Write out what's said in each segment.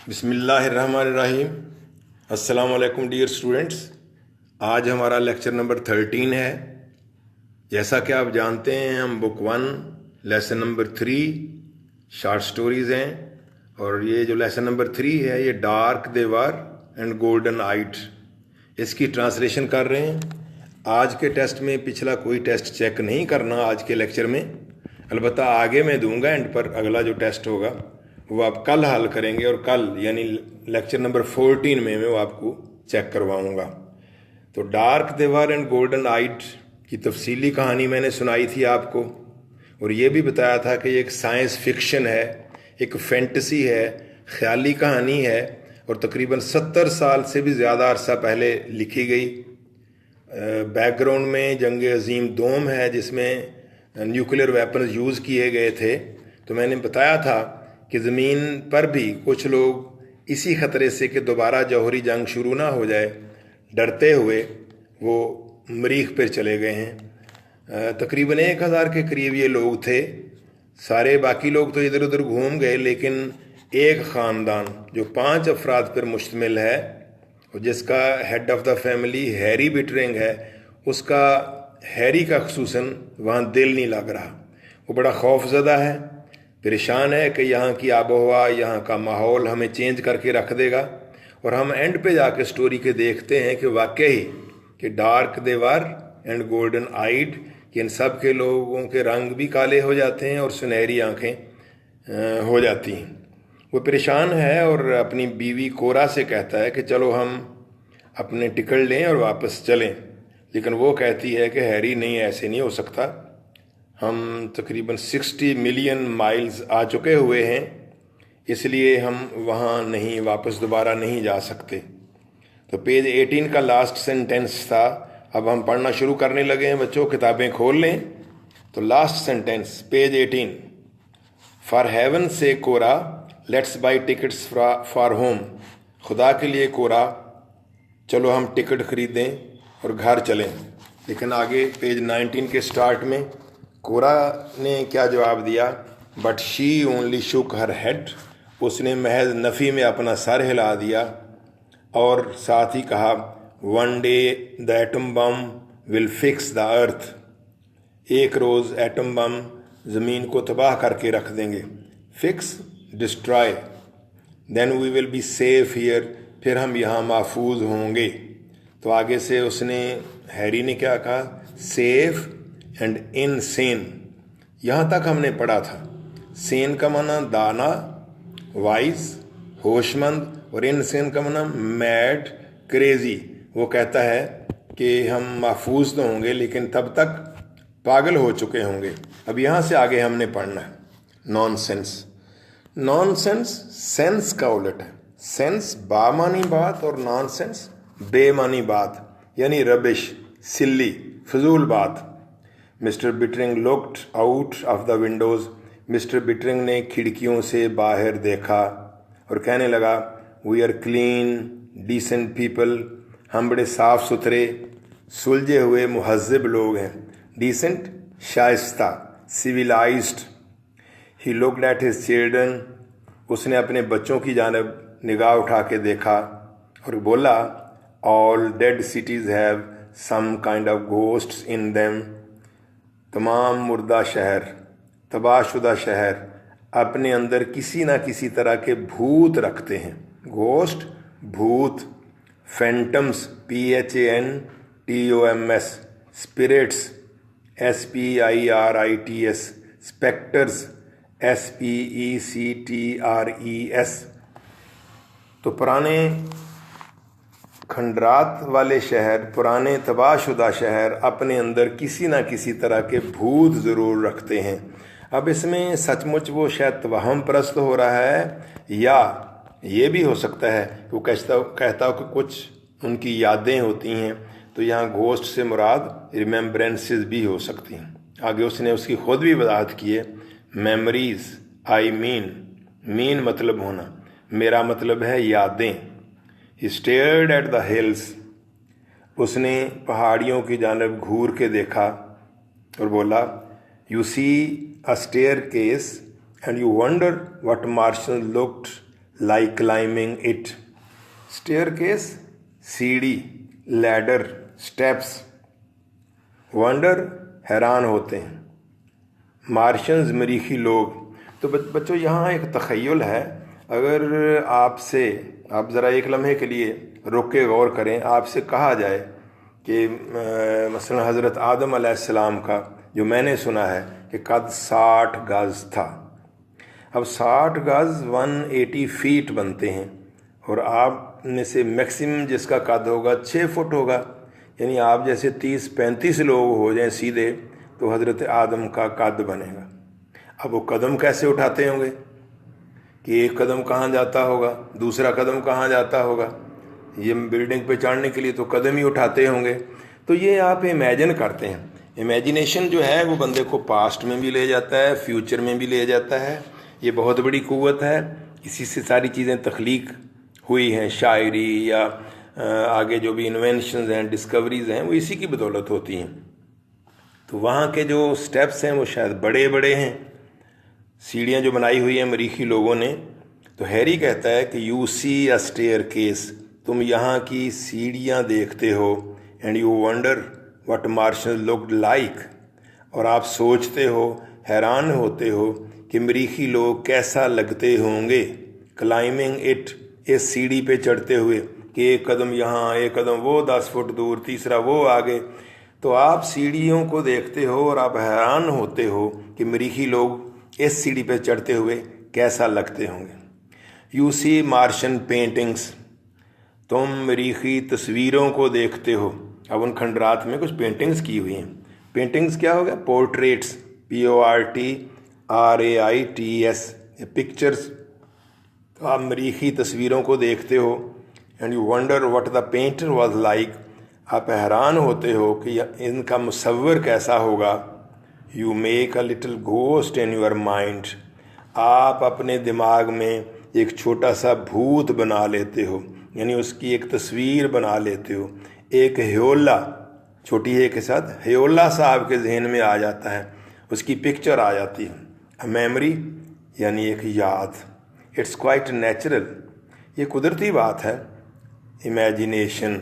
बिस्मिल्लाहिर्रहमानिर्रहीम। अस्सलाम वालेकुम डियर स्टूडेंट्स। आज हमारा लेक्चर नंबर 13 है। जैसा कि आप जानते हैं, हम book 1 lesson number 3 short stories हैं, और ये जो लेसन नंबर 3 है ये डार्क देवर एंड गोल्डन आइट, इसकी ट्रांसलेशन कर रहे हैं। आज के टेस्ट में पिछला कोई टेस्ट चेक नहीं करना आज के लेक्चर में, अलबत्ता आगे मैं दूंगा एंड पर अगला जो टेस्ट होगा वो आप कल हल करेंगे, और कल यानी लेक्चर नंबर 14 में मैं वो आपको चेक करवाऊंगा। तो डार्क देवर एंड गोल्डन आइट की तफसीली कहानी मैंने सुनाई थी आपको, और ये भी बताया था कि ये एक साइंस फिक्शन है, एक फैंटेसी है, ख्याली कहानी है, और तकरीबन 70 साल से भी ज़्यादा अरसा पहले लिखी गई। बैकग्राउंड में जंग अजीम दोम है जिसमें न्यूक्लियर वेपन्स यूज़ किए गए थे। तो मैंने बताया था कि ज़मीन पर भी कुछ लोग इसी ख़तरे से कि दोबारा जौहरी जंग शुरू ना हो जाए, डरते हुए वो मरीख पर चले गए हैं। तकरीबन 1000 के करीब ये लोग थे। सारे बाकी लोग तो इधर उधर घूम गए, लेकिन एक ख़ानदान जो 5 अफराद पर मुश्तमिल है और जिसका head of the family Harry Bittering है, उसका हैरी का खुसूसन वहाँ दिल नहीं लग रहा। वो बड़ा खौफज़दा है, परेशान है कि यहाँ की आबोहवा, यहाँ का माहौल हमें चेंज करके रख देगा। और हम एंड पे जाके स्टोरी के देखते हैं कि वाकई कि डार्क देवर एंड गोल्डन आइड कि इन सब के लोगों के रंग भी काले हो जाते हैं और सुनहरी आँखें हो जाती हैं। वो परेशान है और अपनी बीवी कोरा से कहता है कि चलो हम अपने टिकट लें और वापस चलें, लेकिन वो कहती है कि हैरी नहीं, ऐसे नहीं हो सकता, हम तकरीबन 60 मिलियन माइल्स आ चुके हुए हैं, इसलिए हम वहाँ नहीं वापस दोबारा नहीं जा सकते। तो पेज 18 का लास्ट सेंटेंस था। अब हम पढ़ना शुरू करने लगे हैं बच्चों, किताबें खोल लें। तो last sentence page 18, for heaven से Cora let's buy tickets for home. खुदा के लिए कोरा, चलो हम टिकट खरीदें और घर चलें। लेकिन आगे पेज 19 के स्टार्ट में कोरा ने क्या जवाब दिया, but she only shook her head. उसने महज नफ़ी में अपना सर हिला दिया और साथ ही कहा, one day the atom bomb will fix the earth. एक रोज़ एटम बम ज़मीन को तबाह करके रख देंगे। Fix, destroy, then we will be safe here, फिर हम यहाँ महफूज होंगे। तो आगे से उसने, हैरी ने क्या कहा, सेफ एंड इनसेन। यहाँ तक हमने पढ़ा था। सेन का माना दाना, वाइज, होशमंद, और इनसेन का माना मैड, क्रेजी। वो कहता है कि हम महफूज तो होंगे लेकिन तब तक पागल हो चुके होंगे। अब यहाँ से आगे हमने पढ़ना है नॉनसेंस। नॉनसेंस सेंस का उलट है। सेंस बामानी बात और नॉनसेंस बेमानी बात, यानी रबिश, सिल्ली, फजूल बात। Mister Bittering looked out of the windows. Mister Bittering ने खिड़कियों से बाहर देखा और कहने लगा, we are clean decent people. हम बड़े साफ़ सुथरे सुलझे हुए मुहज़्ज़ब लोग हैं। डिसेंट शाइस्ता, civilised. He looked at his children. उसने अपने बच्चों की जानब निगाह उठा के देखा और बोला, all dead cities have some kind of ghosts in them. तमाम मुर्दा शहर, तबाहशुदा शहर अपने अंदर किसी ना किसी तरह के भूत रखते हैं। घोस्ट, भूत। Phantoms, PHANTOMS, spirits, SPIRITS, spectres, SPECTRES। तो पुराने खंडरात वाले शहर, पुराने तबाहशुदा शहर अपने अंदर किसी ना किसी तरह के भूत ज़रूर रखते हैं। अब इसमें सचमुच वो शायद तवहम परस्त हो रहा है, या ये भी हो सकता है वो कहता हो कि कुछ उनकी यादें होती हैं। तो यहाँ घोस्ट से मुराद रिमेम्बरेंसेस भी हो सकती हैं। आगे उसने उसकी खुद भी वजाहत की है, मेमोरीज, आई मीन मतलब होना, मेरा मतलब है यादें। He stared at the hills. उसने पहाड़ियों की जानब घूर के देखा और बोला, You see a staircase and you wonder what Martians looked like climbing it. Staircase, सीढ़ी, ladder, steps. Wonder, हैरान होते हैं. मार्शंस, मरीखी लोग. तो बच्चों यहाँ एक तख़य्युल है. अगर आप ज़रा एक लम्हे के लिए रुक के गौर करें, आपसे कहा जाए कि मसलन हज़रत आदम अलैहिस्सलाम का जो मैंने सुना है कि कद 60 गज़ था. अब 60 गज़ 180 फीट बनते हैं और आप में से मैक्सिमम जिसका कद होगा 6 फुट होगा. यानी आप जैसे 30-35 लोग हो जाएं सीधे तो हज़रत आदम का कद बनेगा. अब वो कदम कैसे उठाते होंगे कि एक कदम कहाँ जाता होगा, दूसरा कदम कहाँ जाता होगा. ये बिल्डिंग पे चढ़ने के लिए तो कदम ही उठाते होंगे. तो ये आप इमेजिन करते हैं. इमेजिनेशन जो है वो बंदे को पास्ट में भी ले जाता है, फ्यूचर में भी ले जाता है. ये बहुत बड़ी क़ुव्वत है. इसी से सारी चीज़ें तख्लीक हुई हैं. शायरी या आगे जो भी इन्वेंशंस हैं, डिस्कवरीज़ हैं, वो इसी की बदौलत होती हैं. तो वहाँ के जो स्टेप्स हैं वो शायद बड़े बड़े हैं. सीढ़ियाँ जो बनाई हुई हैं मरीखी लोगों ने. तो हैरी कहता है कि you see a staircase, तुम यहाँ की सीढ़ियाँ देखते हो. And you wonder what Martian looked like, और आप सोचते हो, हैरान होते हो कि मरीखी लोग कैसा लगते होंगे. क्लाइंबिंग इट, इस सीढ़ी पे चढ़ते हुए कि एक कदम यहाँ, एक कदम वो, 10 फुट दूर, तीसरा वो आगे. तो आप सीढ़ियों को देखते हो और आप हैरान होते हो कि मरीखी लोग इस सीढ़ी पे चढ़ते हुए कैसा लगते होंगे. यू सी मार्शन पेंटिंग्स, तुम मरीखी तस्वीरों को देखते हो. अब उन खंडरात में कुछ पेंटिंग्स की हुई हैं. पेंटिंग्स क्या हो गया? Portraits, PORTRAITS, pictures. तो आप मरीखी तस्वीरों को देखते हो. And you wonder what the painter was like, आप हैरान होते हो कि इनका मुसव्वर कैसा होगा. You make a little ghost in your mind, आप अपने दिमाग में एक छोटा सा भूत बना लेते हो. यानी उसकी एक तस्वीर बना लेते हो. एक ह्योला, छोटी है के साथ ह्योला सा आपके जहन में आ जाता है, उसकी पिक्चर आ जाती है. अ मेमोरी यानी एक याद. इट्स क्वाइट नेचुरल, ये कुदरती बात है. इमेजिनेशन,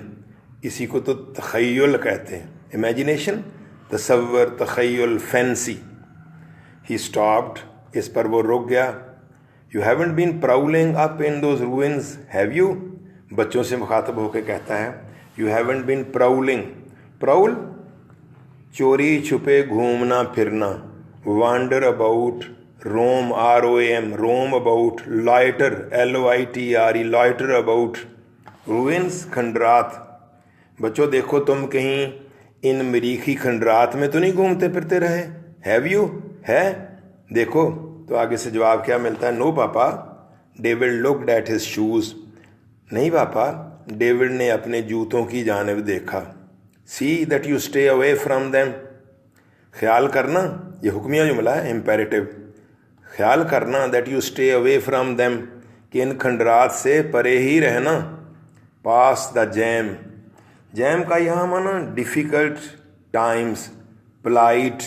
इसी को तो तख़य्युल कहते हैं. इमेजिनेशन, तसव्वुर, तख़य्युल, फैंसी. ही स्टॉप्ड, इस पर वो रुक गया. You haven't been prowling up in those ruins have you, बच्चों से मुखातब होकर कहता है. You haven't been prowling, prowl चोरी छुपे घूमना फिरना. Wander about, roam, ROM, roam about. Loiter, LOITRE, loiter about. Ruins, खंडरात. बच्चों देखो, तुम कहीं इन मरीखी खंडरात में तो नहीं घूमते फिरते रहे. हैव यू, है, देखो. तो आगे से जवाब क्या मिलता है? नो पापा. David looked at his shoes, नहीं पापा, डेविड ने अपने जूतों की जानिब देखा. See that you stay away from them, ख्याल करना, ये हुक्मिया जुमला है, इम्पेरेटिव. ख्याल करना, that you stay away from them, कि इन खंडरात से परे ही रहना. पास द जैम, जैम का यहाँ माना difficult times, plight,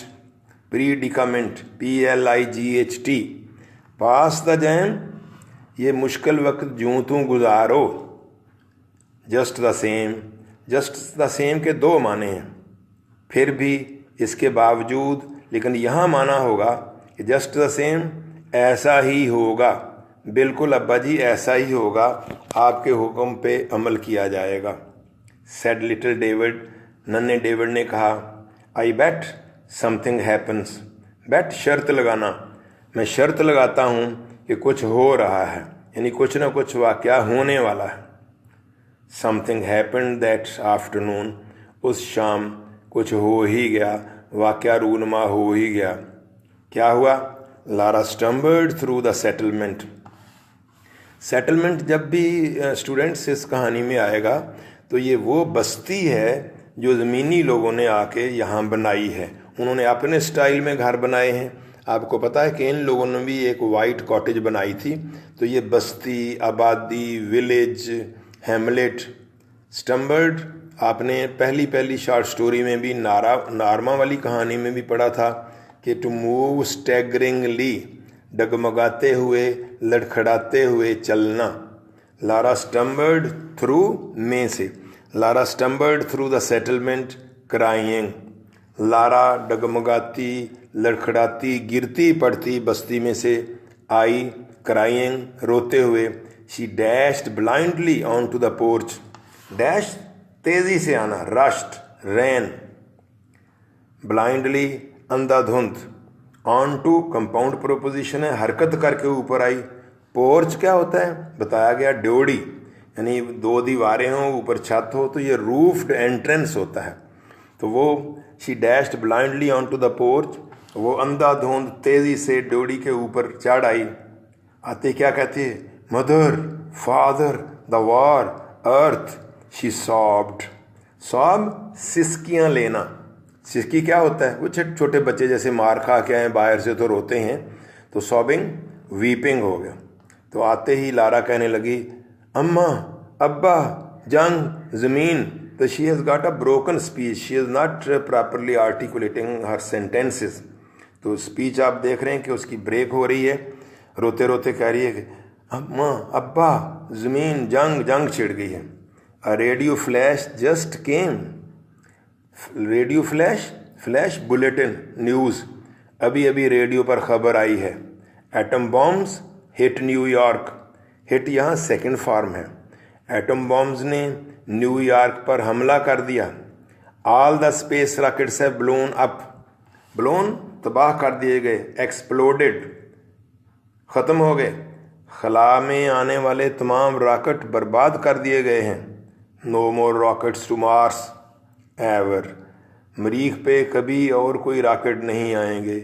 predicament, PLIGHT. Pass the jam, ये मुश्किल वक्त यूं तू गुजारो. Just the same, just the same के दो माने हैं. फिर भी, इसके बावजूद, लेकिन यहाँ माना होगा कि जस्ट द सेम, ऐसा ही होगा. बिल्कुल अब्बा जी, ऐसा ही होगा, आपके हुक्म पे अमल किया जाएगा. सेड लिटिल डेविड, नन्हे डेविड ने कहा. आई बेट समथिंग हैपन्स, बेट शर्त लगाना, मैं शर्त लगाता हूँ कि कुछ हो रहा है, यानी कुछ ना कुछ वाक़या होने वाला है. समथिंग हैपेंड दैट आफ्टरनून, उस शाम कुछ हो ही गया, वाक़या रूनमा हो ही गया. क्या हुआ? Lara stumbled through the settlement. Settlement जब भी स्टूडेंट्स इस कहानी में आएगा तो ये वो बस्ती है जो ज़मीनी लोगों ने आके यहाँ बनाई है. उन्होंने अपने स्टाइल में घर बनाए हैं. आपको पता है कि इन लोगों ने भी एक वाइट कॉटेज बनाई थी. तो ये बस्ती, आबादी, विलेज, हैमलेट. स्टम्बल्ड आपने पहली शॉर्ट स्टोरी में भी, नारमा वाली कहानी में भी पढ़ा था कि टू मूव स्टैगरिंगली, डगमगाते हुए, लड़खड़ाते हुए चलना। लारा स्टम्बर्ड थ्रू में से, Lara stumbled through the settlement crying. Lara डगमगाती, लड़खड़ाती, गिरती पड़ती बस्ती में से आई, क्राइंग रोते हुए। She dashed blindly on to the porch. Dash तेजी से आना, रश्ड, रैन। ब्लाइंडली अंधाधुंध, ऑन टू कंपाउंड प्रोपोजिशन है, हरकत करके ऊपर आई। पोर्च क्या होता है बताया गया, ड्योढ़ी, यानी दो दीवारें हों, ऊपर छत हो, तो ये रूफ्ड एंट्रेंस होता है। तो वो she dashed blindly on to the porch, वो अंधाधुंध तेजी से ड्योढ़ी के ऊपर चढ़ आई। आते क्या कहती है, mother, father, the war, earth. She sobbed, sob सिसकियाँ लेना। सिसकी क्या होता है, वो छोटे छोटे बच्चे जैसे मार खा के आए बाहर से तो रोते हैं, तो सॉबिंग वीपिंग हो गया। तो आते ही लारा कहने लगी, अम्मा, अब्बा, जंग, ज़मीन। तो she has got a broken speech, she is not properly articulating her sentences. तो स्पीच आप देख रहे हैं कि उसकी ब्रेक हो रही है, रोते रोते कह रही है कि अम्मा, अब्बा, ज़मीन, जंग, जंग छिड़ गई है। A radio flash just came, radio flash, flash bulletin, news, अभी अभी रेडियो पर खबर आई है। Atom bombs hit New York, hit यहाँ सेकंड फॉर्म है। एटम बॉम्ब्स ने न्यूयॉर्क पर हमला कर दिया। All the space rockets have blown up, blown तबाह कर दिए गए, एक्सप्लोडेड ख़त्म हो गए। खला में आने वाले तमाम रॉकेट बर्बाद कर दिए गए हैं। No more rockets to Mars ever, मरीख पे कभी और कोई रॉकेट नहीं आएंगे,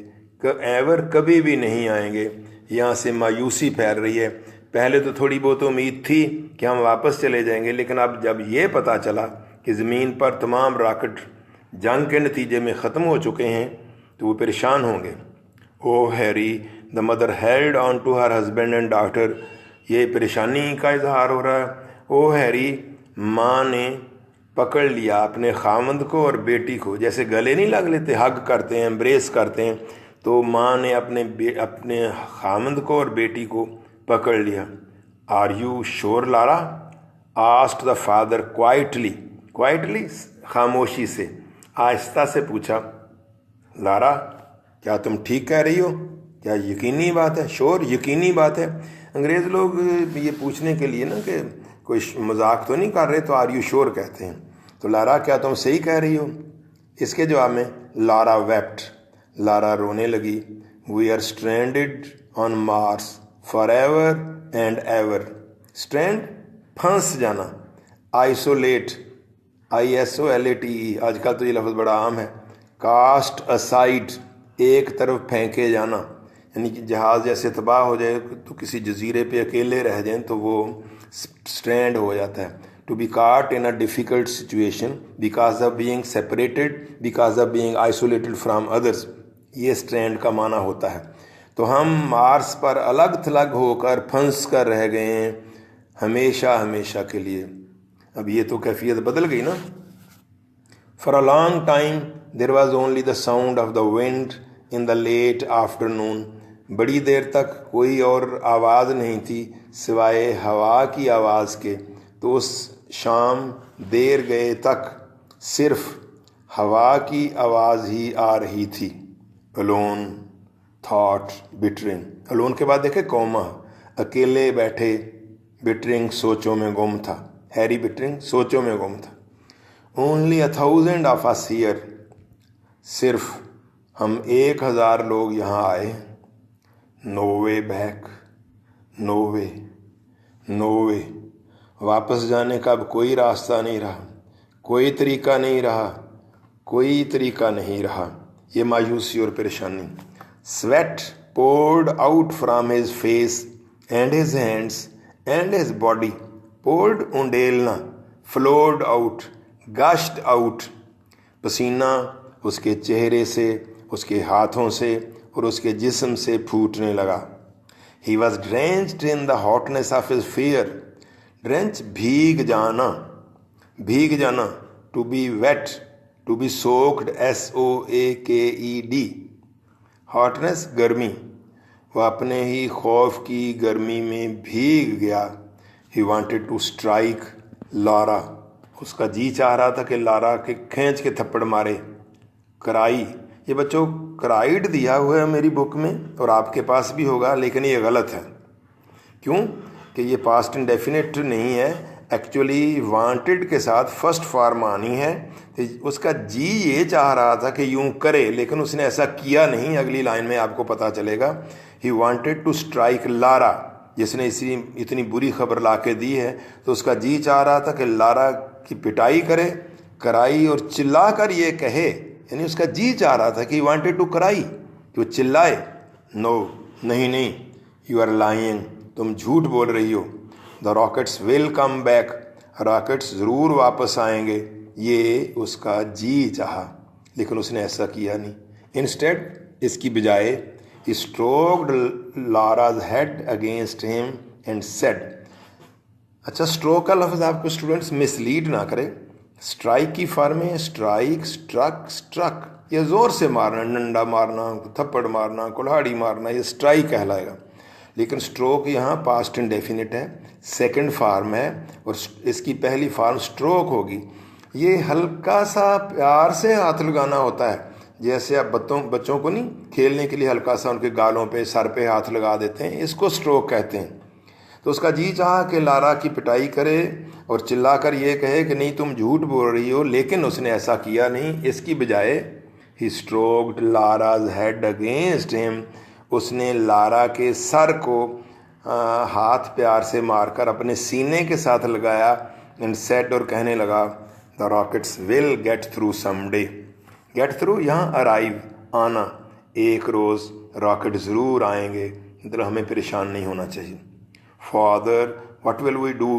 एवर कभी भी नहीं आएंगे। यहाँ से मायूसी फैल रही है। पहले तो थोड़ी बहुत उम्मीद थी कि हम वापस चले जाएंगे, लेकिन अब जब ये पता चला कि ज़मीन पर तमाम रॉकेट जंग के नतीजे में ख़त्म हो चुके हैं, तो वो परेशान होंगे। Oh Harry, the mother held on to her husband and daughter, ये परेशानी का इजहार हो रहा है। ओ हैरी, माँ ने पकड़ लिया अपने खामंद को और बेटी को, जैसे गले नहीं लग लेते, हग करते हैं, एम्ब्रेस करते हैं, तो माँ ने अपने खामंद को और बेटी को पकड़ लिया। Are you sure Laura, asked the father quietly, quietly खामोशी से, आहिस्ता से पूछा, लारा क्या तुम ठीक कह रही हो, क्या यकीनी बात है? श्योर, यकीनी बात है। अंग्रेज़ लोग ये पूछने के लिए ना कि कोई मजाक तो नहीं कर रहे, तो आर यू श्योर कहते हैं। तो लारा क्या तुम सही कह रही हो? इसके जवाब में लारा वेप्ट, लारा रोने लगी। We are stranded on Mars for ever and ever, strand फंस जाना, आइसोलेट, ISOLATE, आजकल तो ये लफ्ज़ बड़ा आम है। कास्ट असाइड, एक तरफ फेंके जाना, यानी कि जहाज़ जैसे तबाह हो जाए तो किसी जजीरे पे अकेले रह जाएं तो वो स्ट्रैंड हो जाता है। To be caught in a difficult situation because of being separated, because of being isolated from others, ये स्ट्रैंड का माना होता है। तो हम मार्स पर अलग थलग होकर फंस कर रह गए हैं हमेशा हमेशा के लिए। अब ये तो कैफियत बदल गई ना। For a long time there was only the sound of the wind in the late afternoon, बड़ी देर तक कोई और आवाज़ नहीं थी सिवाय हवा की आवाज़ के। तो उस शाम देर गए तक सिर्फ हवा की आवाज़ ही आ रही थी। अलोन थॉट बिटरिंग, अलोन के बाद देखे कौमा, अकेले बैठे, बिटरिंग सोचों में गुम था, हैरी बिटरिंग सोचों में गुम था। ओनली 1000 ऑफ अस हियर, सिर्फ हम 1000 लोग यहाँ आए। नो वे बैक, नो वे, नो वे, वापस जाने का अब कोई रास्ता नहीं रहा, कोई तरीका नहीं रहा, कोई तरीका नहीं रहा। ये मायूसी और परेशानी। Sweat poured out from his face and his hands and his body, poured उंडेलना, flowed out, gushed out, पसीना उसके चेहरे से, उसके हाथों से और उसके जिस्म से फूटने लगा। He was drenched in the hotness of his fear, drenched भीग जाना, भीग जाना, to be wet, to be soaked, SOAKED, hotness गर्मी, वह अपने ही खौफ की गर्मी में भीग गया। He wanted to strike Laura, उसका जी चाह रहा था कि लारा के खींच के थप्पड़ मारे। क्राई, ये बच्चों क्राइड दिया हुआ है मेरी बुक में और आपके पास भी होगा, लेकिन ये गलत है। क्यों कि ये पास्ट इंडेफिनिट नहीं है, एक्चुअली वांटेड के साथ फर्स्ट फॉर्म आनी है। तो उसका जी ये चाह रहा था कि यूं करे, लेकिन उसने ऐसा किया नहीं। अगली लाइन में आपको पता चलेगा। He wanted to strike Laura, जिसने इतनी बुरी खबर ला के दी है, तो उसका जी चाह रहा था कि लारा की पिटाई करे, कराई और चिल्ला कर ये कहे, यानी उसका जी चाह रहा था कि वांटेड टू कराई, कि वो चिल्लाए। नो, नहीं, यू आर लाइंग, तुम झूठ बोल रही हो। The rockets will come back, rockets ज़रूर वापस आएंगे, ये उसका जी चाहा, लेकिन उसने ऐसा किया नहीं। इंस्टेड, इसकी बजाय, he stroked Lara's head against him and said. अच्छा, स्ट्रोक का लफ्ज़ आपको स्टूडेंट्स मिसलीड ना करे। स्ट्राइक की फॉर्म है स्ट्राइक, स्ट्रक, स्ट्रक, ये ज़ोर से मारना, डंडा मारना, थप्पड़ मारना, कुल्हाड़ी मारना, ये स्ट्राइक कहलाएगा। लेकिन स्ट्रोक यहाँ पास्ट इंडेफिनिट है, सेकंड फॉर्म है, और इसकी पहली फॉर्म स्ट्रोक होगी। ये हल्का सा प्यार से हाथ लगाना होता है, जैसे आप बच्चों को नहीं खेलने के लिए हल्का सा उनके गालों पे, सर पे हाथ लगा देते हैं, इसको स्ट्रोक कहते हैं। तो उसका जी चाहा कि लारा की पिटाई करे और चिल्लाकर ये कहे कि नहीं तुम झूठ बोल रही हो, लेकिन उसने ऐसा किया नहीं। इसकी बजाय he stroked Lara's head against him, उसने लारा के सर को हाथ प्यार से मारकर अपने सीने के साथ लगाया। एंड सेड, और कहने लगा, the rockets will get through someday. Get through यहाँ अराइव, आना, एक रोज़ रॉकेट ज़रूर आएंगे, मतलब हमें परेशान नहीं होना चाहिए। Father, what will we do,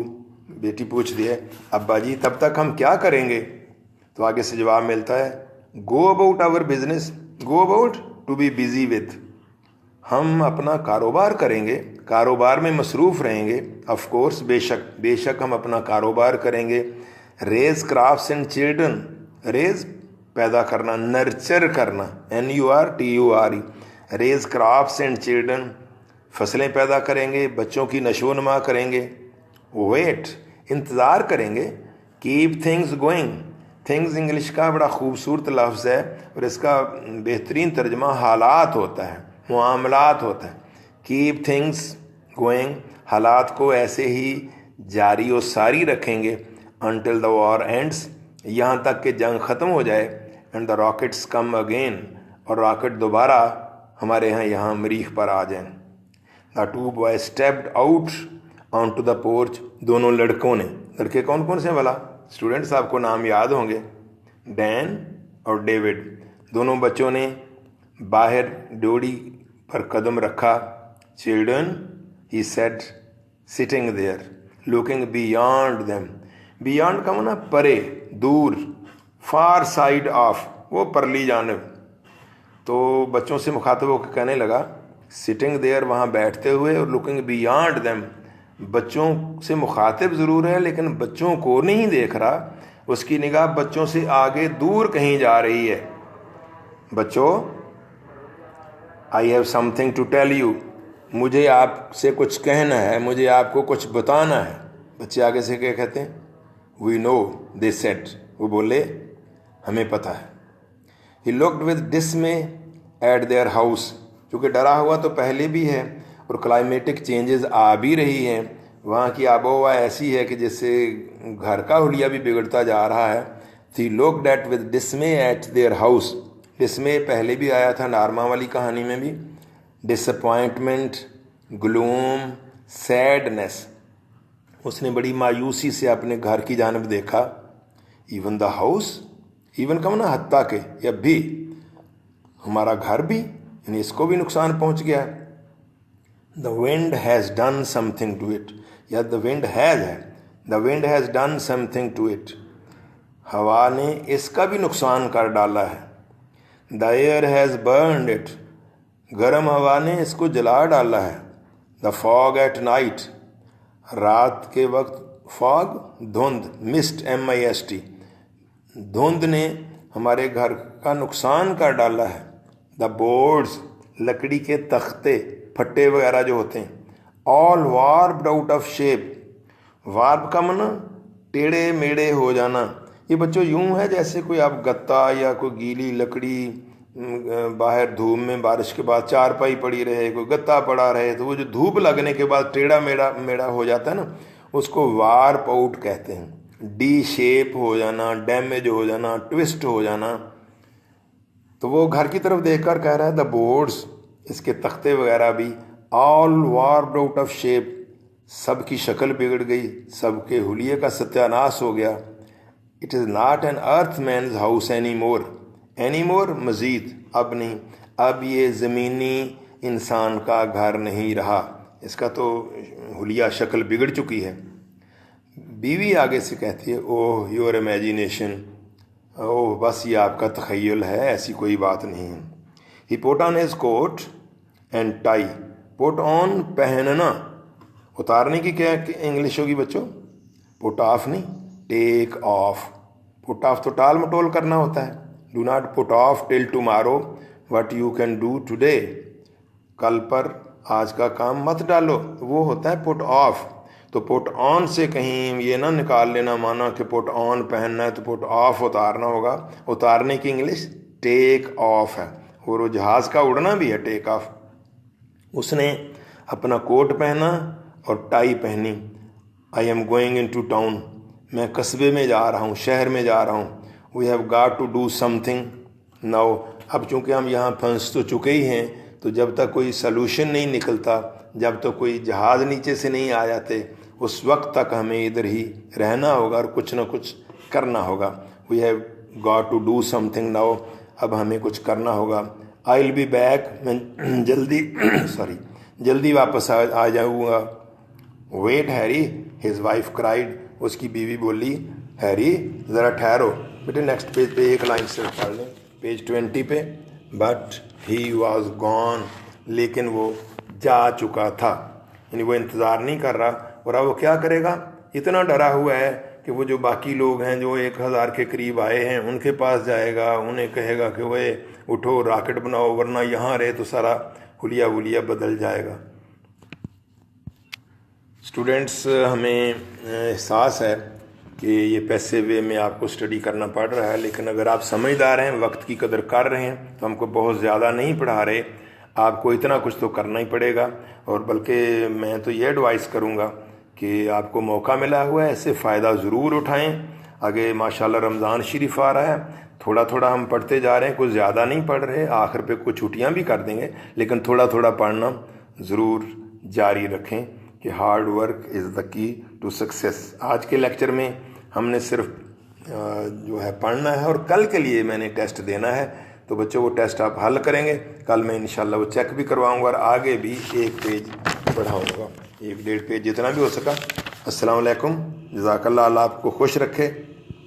बेटी पूछ दी है, अब्बा जी तब तक हम क्या करेंगे? तो आगे से जवाब मिलता है, go about our business, go about to be busy with, हम अपना कारोबार करेंगे, कारोबार में मसरूफ़ रहेंगे। ऑफ कोर्स, बेशक हम अपना कारोबार करेंगे। Raise crafts and children, raise पैदा करना, नर्चर करना, NURTURE, raise crafts and children, फसलें पैदा करेंगे, बच्चों की नशोनमा करेंगे। वेट, इंतज़ार करेंगे। Keep things going, things English का बड़ा खूबसूरत लफ्ज़ है और इसका बेहतरीन तर्जमा हालात होता है, मामलात होता है। कीप थिंग्स गोइंग, हालात को ऐसे ही जारी और सारी रखेंगे। अनटिल द वॉर एंड्स, यहाँ तक कि जंग ख़त्म हो जाए। And the rockets come again, और रॉकेट दोबारा हमारे यहाँ मरीख पर आ जाएं। The two boy stepped out on to the porch, दोनों लड़कों ने, लड़के कौन कौन से वाला स्टूडेंट्स आपको नाम याद होंगे, डैन और डेविड, दोनों बच्चों ने बाहर ड्योढ़ी पर कदम रखा। Children, he said, sitting there, looking beyond them, beyond का माना परे, दूर, फार साइड ऑफ, वो परली जानब। तो बच्चों से मुखातब होकर कहने लगा, सिटिंग देयर, वहाँ बैठते हुए, और लुकिंग बियॉन्ड देम, बच्चों से मुखातिब ज़रूर है लेकिन बच्चों को नहीं देख रहा, उसकी निगाह बच्चों से आगे दूर कहीं जा रही है। बच्चों, I have something to tell you, मुझे आपसे कुछ कहना है, मुझे आपको कुछ बताना है। बच्चे आगे से क्या कहते हैं, वी नो, दे सेड, वो बोले हमें पता है। He looked with डिसमे eight their house, क्योंकि डरा हुआ तो पहले भी है और क्लाइमेटिक चेंजेस आ भी रही हैं, वहाँ की आबोहवा ऐसी है कि जिससे घर का हुलिया भी बिगड़ता जा रहा है। ही looked eight with डिसमे eight their house, डिसमे पहले भी आया था नारमा वाली कहानी में भी, डिसअपॉइंटमेंट, ग्लूम, सैडनेस, उसने बड़ी मायूसी से अपने घर की जानब देखा। इवन द हाउस, इवन का माना हत्ता के, या भी, हमारा घर भी, यानी इसको भी नुकसान पहुंच गया। The wind has done something to it, या द विंड हैज़ है, the wind has done something to it, हवा ने इसका भी नुकसान कर डाला है। The air has burned it, गर्म हवा ने इसको जला डाला है। द फॉग एट नाइट, रात के वक्त, फॉग धुंध, मिस्ट, MIST, धुंध ने हमारे घर का नुकसान कर डाला है। द बोर्ड्स, लकड़ी के तख्ते, फट्टे वगैरह जो होते हैं। All warped out of shape, warp का माना टेढ़े मेढ़े हो जाना। ये बच्चों यूं है जैसे कोई आप गत्ता या कोई गीली लकड़ी बाहर धूप में बारिश के बाद चारपाई पड़ी रहे, कोई गत्ता पड़ा रहे, तो वो जो धूप लगने के बाद टेढ़ा मेढ़ा मेढ़ा हो जाता है ना, उसको वार्प आउट कहते हैं। डी शेप हो जाना, डैमेज हो जाना, ट्विस्ट हो जाना। तो वो घर की तरफ देखकर कह रहा है द बोर्ड्स, इसके तख्ते वगैरह भी, all warped out of shape, सबकी शक्ल बिगड़ गई, सबके हुलिये का सत्यानाश हो गया। It is not an Earthman's house any more, any more मज़ीद, अब नहीं, अब ये ज़मीनी इंसान का घर नहीं रहा, इसका तो हुलिया शक्ल बिगड़ चुकी है। बीवी आगे से कहती है ओह योर इमेजिनेशन, ओह बस ये आपका तख़य्युल है, ऐसी कोई बात नहीं है। He put on his coat and tie, put on पहनना, उतारने की क्या इंग्लिश होगी बच्चों? पुट ऑफ नहीं, टेक ऑफ। पुट ऑफ तो टाल मटोल करना होता है। Do not put off till tomorrow what you can do today, कल पर आज का काम मत डालो, वो होता है पुट ऑफ। तो पुट ऑन से कहीं ये ना निकाल लेना माना कि पुट ऑन पहनना है तो पुट ऑफ उतारना होगा। उतारने की इंग्लिश टेक ऑफ है, और वो जहाज़ का उड़ना भी है टेक ऑफ। उसने अपना कोट पहना और टाई पहनी। I am going in to town, मैं कस्बे में जा रहा हूँ, शहर में जा रहा हूँ। We have got to do something now, अब चूँकि हम यहाँ फंस तो चुके ही हैं, तो जब तक कोई सलूशन नहीं निकलता, जब तक कोई जहाज़ नीचे से नहीं आ जाते, उस वक्त तक हमें इधर ही रहना होगा और कुछ ना कुछ करना होगा। We have got to do something now, अब हमें कुछ करना होगा। आई विल बी बैक, मैं जल्दी जल्दी वापस आ जाऊँगा। Wait Harry, his wife cried, उसकी बीवी बोली हैरी ज़रा ठहरो। बेटे नेक्स्ट पेज पे एक लाइन से पढ़ लें, पेज 20 पे। बट ही वॉज गॉन, लेकिन वो जा चुका था, यानी वो इंतज़ार नहीं कर रहा। और अब वो क्या करेगा? इतना डरा हुआ है कि वो जो बाकी लोग हैं जो 1000 के करीब आए हैं उनके पास जाएगा, उन्हें कहेगा कि वह उठो रॉकेट बनाओ, वरना यहाँ रहे तो सारा हुलिया वुलिया बदल जाएगा। स्टूडेंट्स, हमें एहसास है कि ये पैसे वे में आपको स्टडी करना पड़ रहा है, लेकिन अगर आप समझदार हैं, वक्त की कदर कर रहे हैं, तो हमको बहुत ज़्यादा नहीं पढ़ा रहे, आपको इतना कुछ तो करना ही पड़ेगा। और बल्कि मैं तो ये एडवाइस करूँगा कि आपको मौका मिला हुआ है, इससे फ़ायदा ज़रूर उठाएं। आगे माशाल्लाह रमज़ान शरीफ आ रहा है, थोड़ा थोड़ा हम पढ़ते जा रहे हैं, कुछ ज़्यादा नहीं पढ़ रहे, आखिर पे कुछ छुट्टियाँ भी कर देंगे, लेकिन थोड़ा थोड़ा पढ़ना ज़रूर जारी रखें कि hard work is the key to success. आज के लेक्चर में हमने सिर्फ जो है पढ़ना है और कल के लिए मैंने टेस्ट देना है, तो बच्चों वो टेस्ट आप हल करेंगे। कल मैं इंशाल्लाह वो चेक भी करवाऊंगा और आगे भी 1 पेज बढ़ाऊंगा, 1-1.5 पेज जितना भी हो सका। अस्सलाम वालेकुम, जज़ाकल्लाह, अल्लाह आपको खुश रखे।